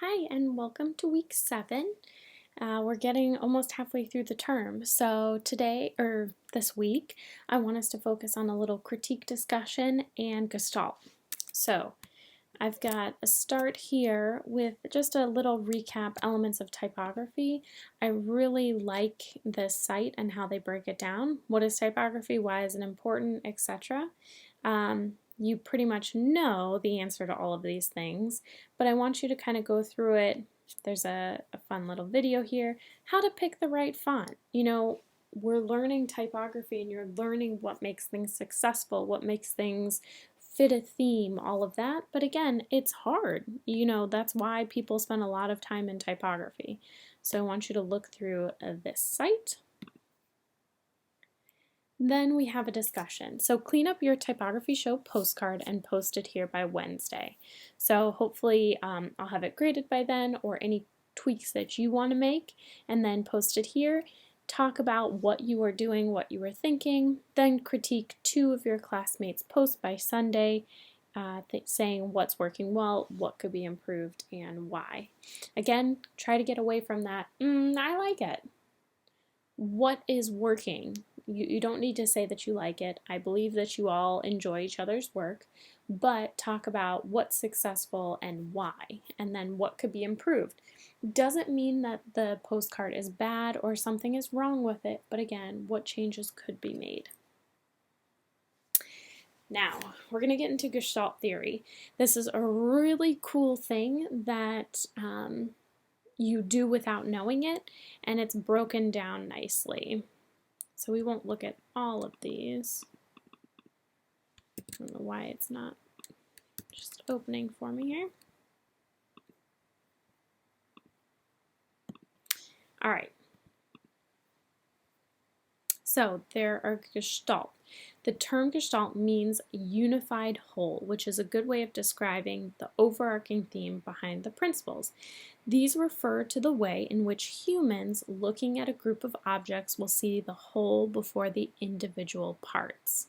Hi, and welcome to week 7. We're getting almost halfway through the term. So, today, or this week, I want us to focus on a little critique discussion and gestalt. So, I've got a start here with just a little recap elements of typography. I really like this site and how they break it down. What is typography? Why is it important? Etc. You pretty much know the answer to all of these things, but I want you to kind of go through it. There's a fun little video here. How to pick the right font. We're learning typography and you're learning what makes things successful, what makes things fit a theme, all of that. But again, it's hard. That's why people spend a lot of time in typography. So I want you to look through this site. Then we have a discussion. So clean up your typography show postcard and post it here by Wednesday. So hopefully I'll have it graded by then, or any tweaks that you want to make, and then post it here. Talk about what you were doing, what you were thinking, then critique 2 of your classmates' posts by Sunday, saying what's working well, what could be improved, and why. Again, try to get away from that, I like it. What is working? You don't need to say that you like it. I believe that you all enjoy each other's work, but talk about what's successful and why, and then what could be improved. Doesn't mean that the postcard is bad or something is wrong with it, but again, what changes could be made. Now, we're going to get into Gestalt theory. This is a really cool thing that you do without knowing it, and it's broken down nicely. So we won't look at all of these. I don't know why it's not just opening for me here. All right. So there are gestalt. The term gestalt means unified whole, which is a good way of describing the overarching theme behind the principles. These refer to the way in which humans looking at a group of objects will see the whole before the individual parts.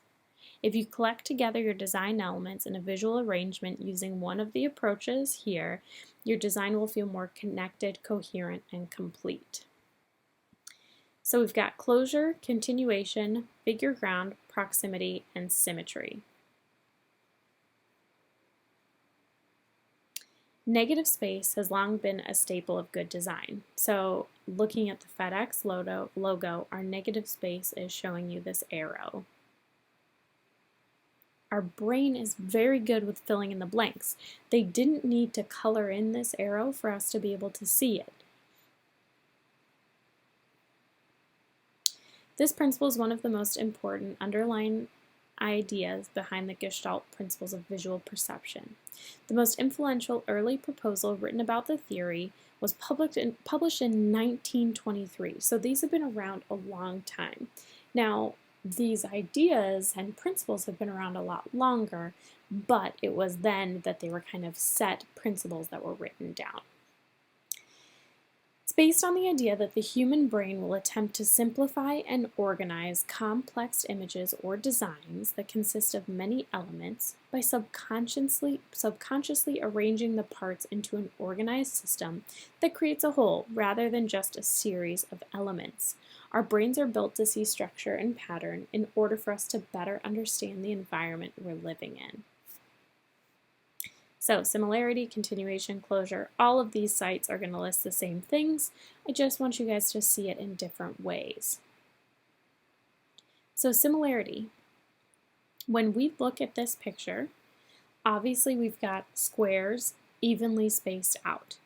If you collect together your design elements in a visual arrangement using one of the approaches here, your design will feel more connected, coherent, and complete. So we've got closure, continuation, figure ground, proximity, and symmetry. Negative space has long been a staple of good design. So looking at the FedEx logo, our negative space is showing you this arrow. Our brain is very good with filling in the blanks. They didn't need to color in this arrow for us to be able to see it. This principle is one of the most important underlying ideas behind the Gestalt principles of visual perception. The most influential early proposal written about the theory was published in 1923, so these have been around a long time. Now, these ideas and principles have been around a lot longer, but it was then that they were kind of set principles that were written down. It's based on the idea that the human brain will attempt to simplify and organize complex images or designs that consist of many elements by subconsciously arranging the parts into an organized system that creates a whole rather than just a series of elements. Our brains are built to see structure and pattern in order for us to better understand the environment we're living in. So similarity, continuation, closure, all of these sites are going to list the same things. I just want you guys to see it in different ways. So similarity. When we look at this picture, obviously we've got squares evenly spaced out.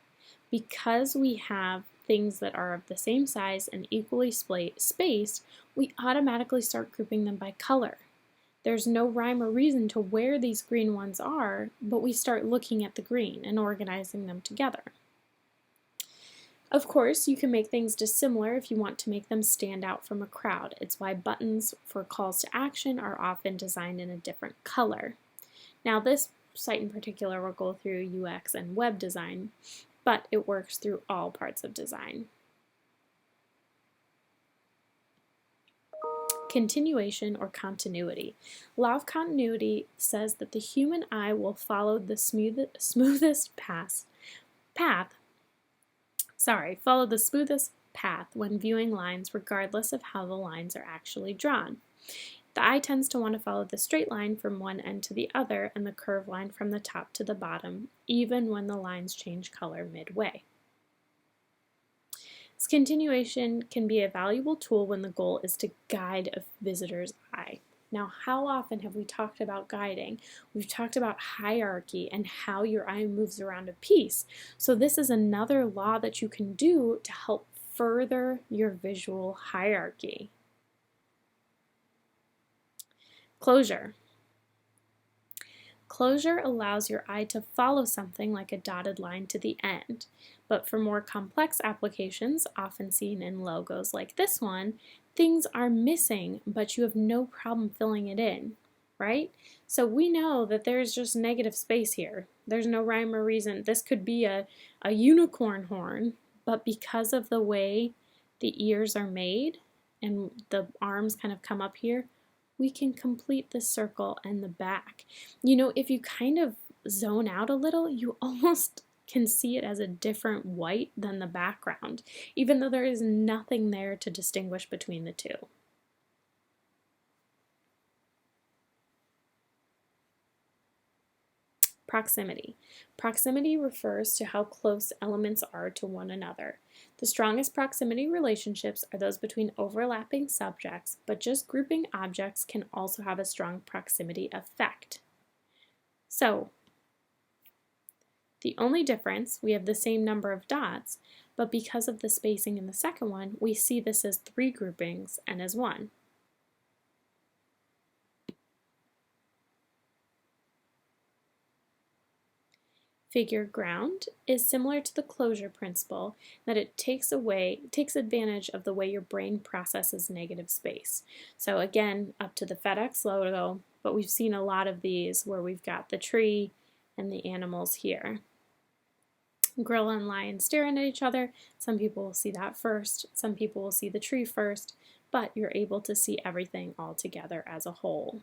Because we have things that are of the same size and equally spaced, we automatically start grouping them by color. There's no rhyme or reason to where these green ones are, but we start looking at the green and organizing them together. Of course, you can make things dissimilar if you want to make them stand out from a crowd. It's why buttons for calls to action are often designed in a different color. Now, this site in particular will go through UX and web design, but it works through all parts of design. Continuation or continuity. Law of continuity says that the human eye will follow the smoothest path follow the smoothest path when viewing lines regardless of how the lines are actually drawn. The eye tends to want to follow the straight line from one end to the other and the curved line from the top to the bottom, even when the lines change color midway. This continuation can be a valuable tool when the goal is to guide a visitor's eye. Now, how often have we talked about guiding? We've talked about hierarchy and how your eye moves around a piece. So this is another law that you can do to help further your visual hierarchy. Closure. Closure allows your eye to follow something like a dotted line to the end, but for more complex applications, often seen in logos like this one, things are missing, but you have no problem filling it in, right? So we know that there's just negative space here. There's no rhyme or reason. This could be a unicorn horn, but because of the way the ears are made and the arms kind of come up here, we can complete the circle and the back. You know, if you kind of zone out a little, you almost can see it as a different white than the background, even though there is nothing there to distinguish between the two. Proximity. Proximity refers to how close elements are to one another. The strongest proximity relationships are those between overlapping subjects, but just grouping objects can also have a strong proximity effect. So, the only difference, we have the same number of dots, but because of the spacing in the second one, we see this as 3 groupings and as 1. Figure ground is similar to the closure principle that it takes advantage of the way your brain processes negative space. So again, up to the FedEx logo, but we've seen a lot of these where we've got the tree and the animals here. Gorilla and lion staring at each other. Some people will see that first, some people will see the tree first, but you're able to see everything all together as a whole.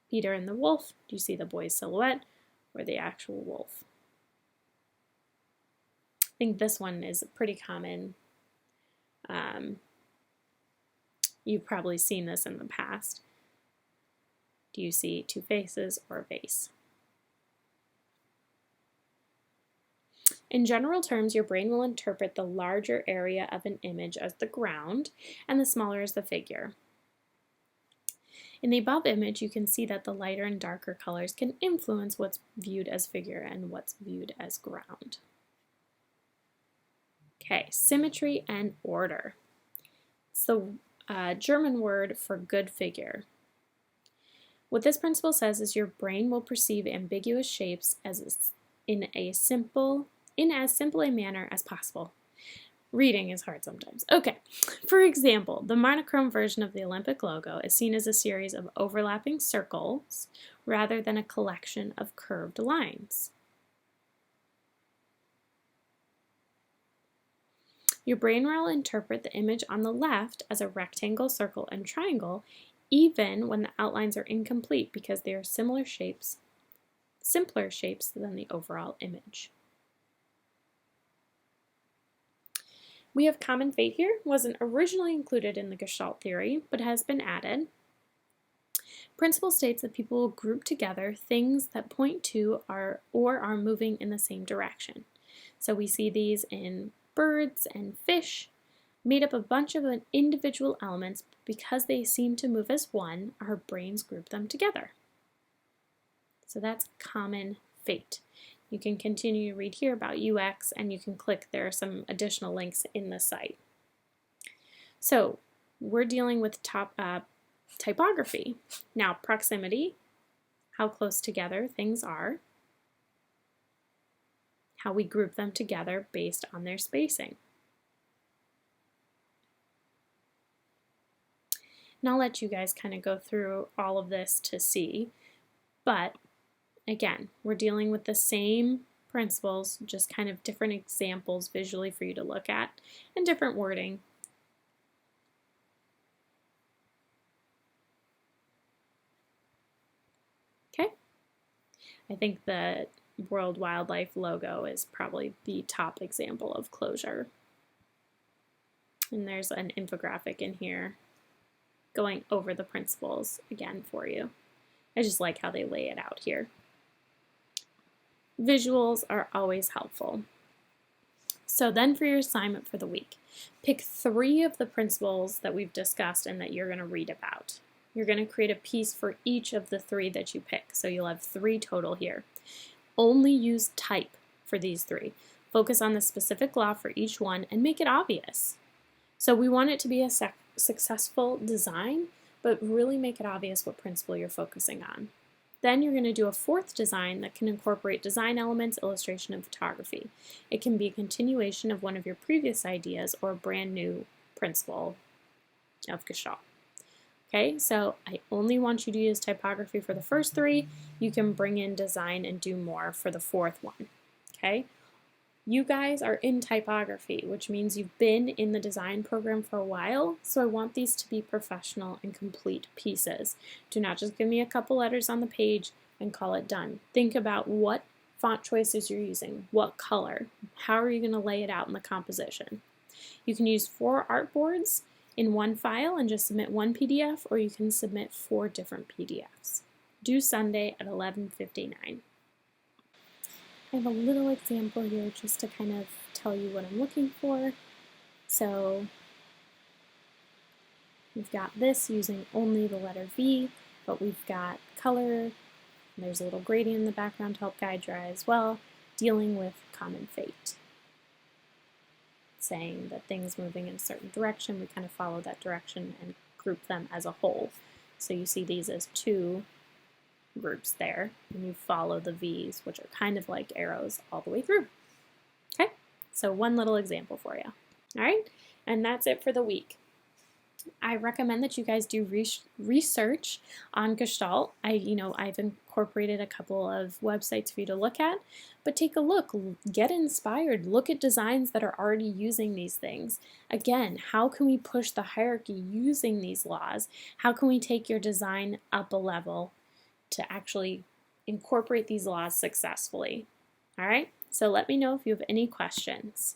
Peter and the wolf, do you see the boy's silhouette or the actual wolf? I think this one is pretty common. You've probably seen this in the past. Do you see 2 faces or a vase? In general terms, your brain will interpret the larger area of an image as the ground and the smaller as the figure. In the above image, you can see that the lighter and darker colors can influence what's viewed as figure and what's viewed as ground. Okay, symmetry and order. It's the German word for good figure. What this principle says is your brain will perceive ambiguous shapes in as simple a manner as possible. Reading is hard sometimes. Okay, for example, the monochrome version of the Olympic logo is seen as a series of overlapping circles rather than a collection of curved lines. Your brain will interpret the image on the left as a rectangle, circle, and triangle, even when the outlines are incomplete because they are simpler shapes than the overall image. We have common fate here. Wasn't originally included in the Gestalt theory, but has been added. Principle states that people will group together things that point to or are moving in the same direction. So we see these in birds and fish, made up a bunch of individual elements. Because they seem to move as one, our brains group them together. So that's common fate. You can continue to read here about UX, and you can click. There are some additional links in the site. So we're dealing with typography. Now, proximity, how close together things are, how we group them together based on their spacing. And I'll let you guys kind of go through all of this to see, but again, we're dealing with the same principles, just kind of different examples visually for you to look at, and different wording. Okay, I think the World Wildlife logo is probably the top example of closure. And there's an infographic in here going over the principles again for you. I just like how they lay it out here. Visuals are always helpful. So then for your assignment for the week, pick 3 of the principles that we've discussed and that you're going to read about. You're going to create a piece for each of the 3 that you pick, so you'll have 3 total here. Only use type for these 3. Focus on the specific law for each one and make it obvious. So we want it to be a successful design, but really make it obvious what principle you're focusing on. Then you're going to do a 4th design that can incorporate design elements, illustration, and photography. It can be a continuation of one of your previous ideas or a brand new principle of Gestalt. Okay, so I only want you to use typography for the first 3. You can bring in design and do more for the 4th one. Okay, you guys are in typography, which means you've been in the design program for a while, so I want these to be professional and complete pieces. Do not just give me a couple letters on the page and call it done. Think about what font choices you're using, what color, how are you going to lay it out in the composition. You can use 4 artboards in one file and just submit one PDF, or you can submit 4 different PDFs. Due Sunday at 11:59. I have a little example here just to kind of tell you what I'm looking for. So we've got this using only the letter V, but we've got color, and there's a little gradient in the background to help guide your eye as well, dealing with common fate. Saying that things moving in a certain direction, we kind of follow that direction and group them as a whole. So you see these as 2 groups there, and you follow the V's, which are kind of like arrows all the way through. Okay, so one little example for you. All right, and that's it for the week. I recommend that you guys do research on Gestalt. I've incorporated a couple of websites for you to look at, but take a look, get inspired, look at designs that are already using these things. Again, how can we push the hierarchy using these laws? How can we take your design up a level to actually incorporate these laws successfully? All right, so let me know if you have any questions.